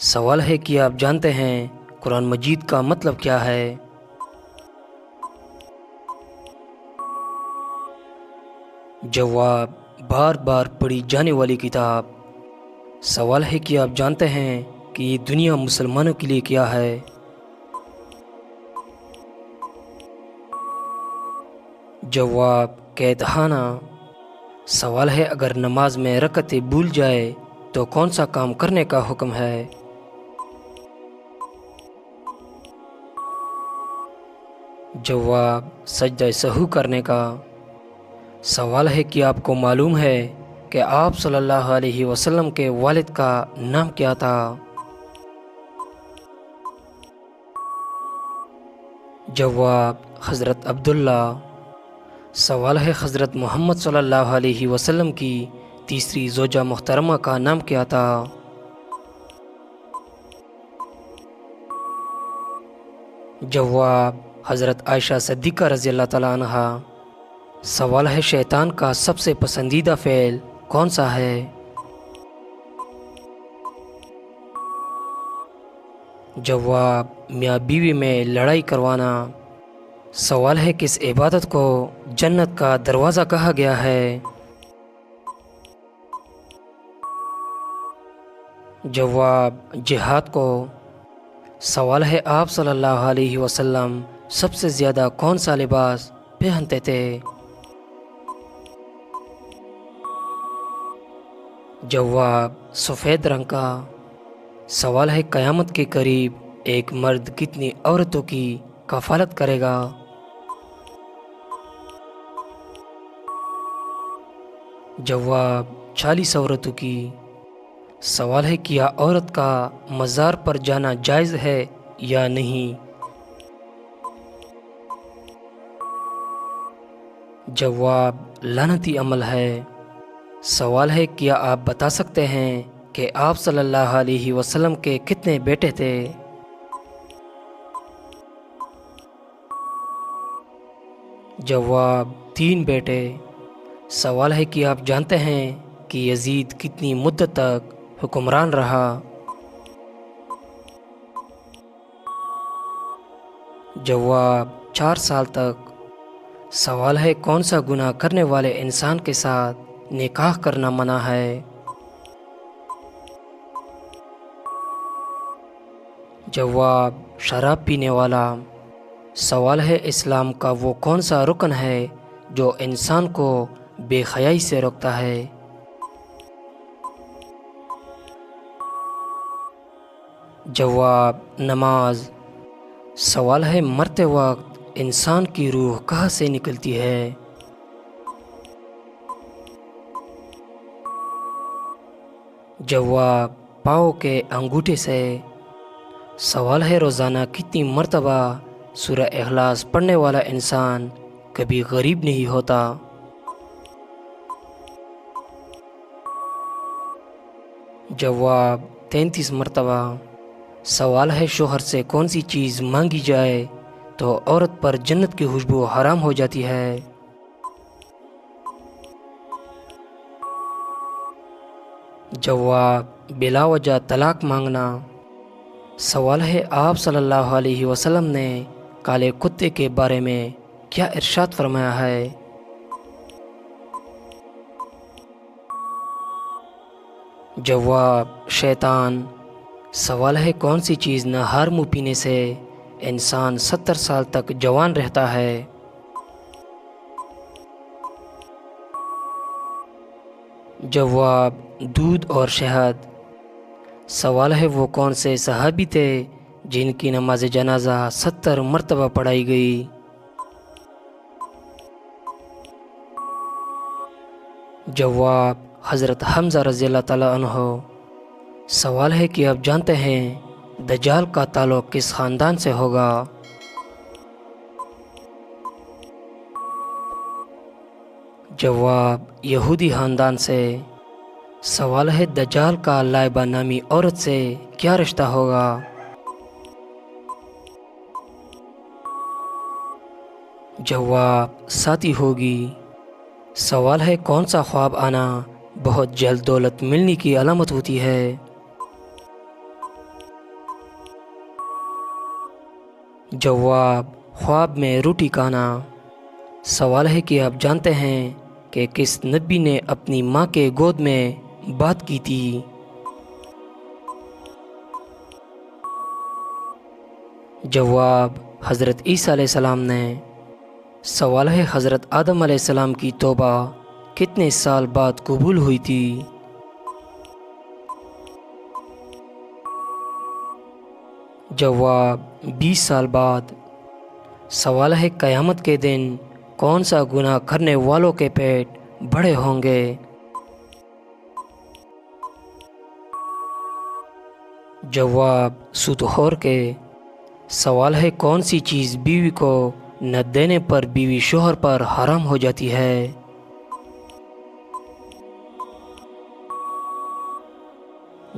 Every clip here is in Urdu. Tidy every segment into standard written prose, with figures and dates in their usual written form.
سوال ہے کہ آپ جانتے ہیں قرآن مجید کا مطلب کیا ہے؟ جواب: بار بار پڑھی جانے والی کتاب۔ سوال ہے کہ آپ جانتے ہیں کہ یہ دنیا مسلمانوں کے لیے کیا ہے؟ جواب: قید خانہ۔ سوال ہے اگر نماز میں رکعتیں بھول جائے تو کون سا کام کرنے کا حکم ہے؟ جواب: سجدہ سہو کرنے کا۔ سوال ہے کہ آپ کو معلوم ہے کہ آپ صلی اللہ علیہ وسلم کے والد کا نام کیا تھا؟ جواب: حضرت عبداللہ۔ سوال ہے حضرت محمد صلی اللہ علیہ وسلم کی تیسری زوجہ محترمہ کا نام کیا تھا؟ جواب: حضرت عائشہ صدیقہ رضی اللہ تعالیٰ عنہا۔ سوال ہے شیطان کا سب سے پسندیدہ فعل کون سا ہے؟ جواب: میاں بیوی میں لڑائی کروانا۔ سوال ہے کس عبادت کو جنت کا دروازہ کہا گیا ہے؟ جواب: جہاد کو۔ سوال ہے آپ صلی اللہ علیہ وسلم سب سے زیادہ کون سا لباس پہنتے تھے؟ جواب: سفید رنگ کا۔ سوال ہے قیامت کے قریب ایک مرد کتنی عورتوں کی کفالت کرے گا؟ جواب: 40 عورتوں کی۔ سوال ہے کیا عورت کا مزار پر جانا جائز ہے یا نہیں؟ جواب: لعنتی عمل ہے۔ سوال ہے کیا آپ بتا سکتے ہیں کہ آپ صلی اللہ علیہ وسلم کے کتنے بیٹے تھے؟ جواب: 3 بیٹے۔ سوال ہے کہ آپ جانتے ہیں کہ یزید کتنی مدت تک حکمران رہا؟ جواب: 4 سال تک۔ سوال ہے کون سا گناہ کرنے والے انسان کے ساتھ نکاح کرنا منع ہے؟ جواب: شراب پینے والا۔ سوال ہے اسلام کا وہ کون سا رکن ہے جو انسان کو بے حیائی سے روکتا ہے؟ جواب: نماز۔ سوال ہے مرتے وقت انسان کی روح کہاں سے نکلتی ہے؟ جواب: پاؤں کے انگوٹھے سے۔ سوال ہے روزانہ کتنی مرتبہ سورہ اخلاص پڑھنے والا انسان کبھی غریب نہیں ہوتا؟ جواب: 33 مرتبہ۔ سوال ہے شوہر سے کون سی چیز مانگی جائے تو عورت پر جنت کی خوشبو حرام ہو جاتی ہے؟ جواب: بلا وجہ طلاق مانگنا۔ سوال ہے آپ صلی اللہ علیہ وسلم نے کالے کتے کے بارے میں کیا ارشاد فرمایا ہے؟ جواب: شیطان۔ سوال ہے کون سی چیز نہ ہر منہ پینے سے انسان 70 سال تک جوان رہتا ہے؟ جواب: دودھ اور شہد۔ سوال ہے وہ کون سے صحابی تھے جن کی نماز جنازہ 70 مرتبہ پڑھائی گئی؟ جواب: حضرت حمزہ رضی اللہ تعالیٰ عنہ۔ سوال ہے کہ آپ جانتے ہیں دجال کا تعلق کس خاندان سے ہوگا؟ جواب: یہودی خاندان سے۔ سوال ہے دجال کا لائبہ نامی عورت سے کیا رشتہ ہوگا؟ جواب: ساتھی ہوگی۔ سوال ہے کون سا خواب آنا بہت جلد دولت ملنے کی علامت ہوتی ہے؟ جواب: خواب میں روٹی کھانا۔ سوال ہے کہ آپ جانتے ہیں کہ کس نبی نے اپنی ماں کے گود میں بات کی تھی؟ جواب: حضرت عیسیٰ علیہ السلام نے۔ سوال ہے حضرت آدم علیہ السلام کی توبہ کتنے سال بعد قبول ہوئی تھی؟ جواب: 20 سال بعد۔ سوال ہے قیامت کے دن کون سا گناہ کرنے والوں کے پیٹ بڑے ہوں گے؟ جواب: سود خور کے۔ سوال ہے کون سی چیز بیوی کو نہ دینے پر بیوی شوہر پر حرام ہو جاتی ہے؟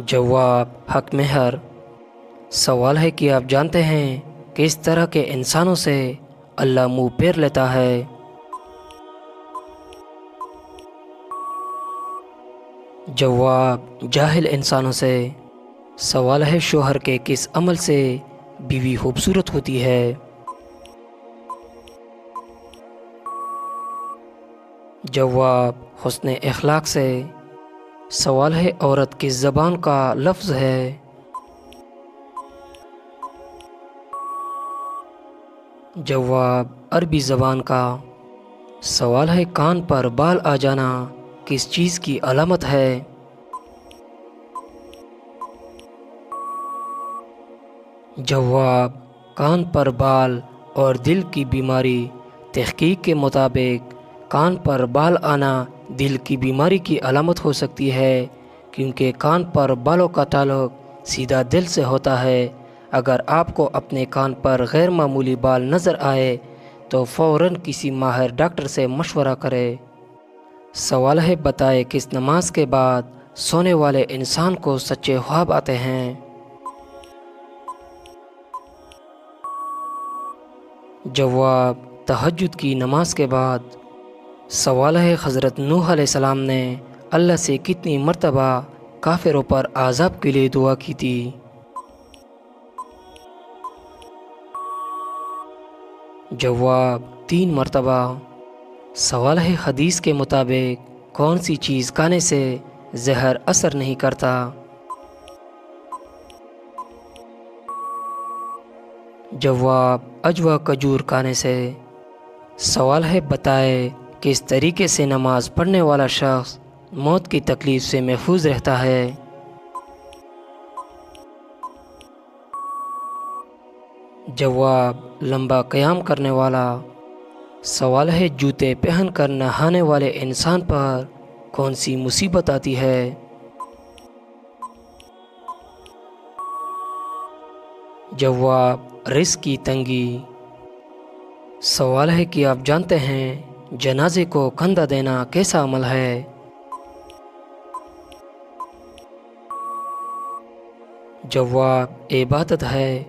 جواب: حق مہر۔ سوال ہے کہ آپ جانتے ہیں کس طرح کے انسانوں سے اللہ منہ پھیر لیتا ہے؟ جواب: جاہل انسانوں سے۔ سوال ہے شوہر کے کس عمل سے بیوی خوبصورت ہوتی ہے؟ جواب: حسن اخلاق سے۔ سوال ہے عورت کس زبان کا لفظ ہے؟ جواب: عربی زبان کا۔ سوال ہے کان پر بال آ جانا کس چیز کی علامت ہے؟ جواب: کان پر بال اور دل کی بیماری۔ تحقیق کے مطابق کان پر بال آنا دل کی بیماری کی علامت ہو سکتی ہے، کیونکہ کان پر بالوں کا تعلق سیدھا دل سے ہوتا ہے۔ اگر آپ کو اپنے کان پر غیر معمولی بال نظر آئے تو فوراً کسی ماہر ڈاکٹر سے مشورہ کرے۔ سوال ہے بتائے کس نماز کے بعد سونے والے انسان کو سچے خواب آتے ہیں؟ جواب: تہجد کی نماز کے بعد۔ سوال ہے حضرت نوح علیہ السلام نے اللہ سے کتنی مرتبہ کافروں پر عذاب کے لیے دعا کی تھی؟ جواب: 3 مرتبہ۔ سوال ہے حدیث کے مطابق کون سی چیز کھانے سے زہر اثر نہیں کرتا؟ جواب: اجوا کھجور کھانے سے۔ سوال ہے بتائے کس طریقے سے نماز پڑھنے والا شخص موت کی تکلیف سے محفوظ رہتا ہے؟ جواب: لمبا قیام کرنے والا۔ سوال ہے جوتے پہن کر نہانے والے انسان پر کون سی مصیبت آتی ہے؟ جواب: رزق کی تنگی۔ سوال ہے کہ آپ جانتے ہیں جنازے کو کندھا دینا کیسا عمل ہے؟ جواب: عبادت ہے۔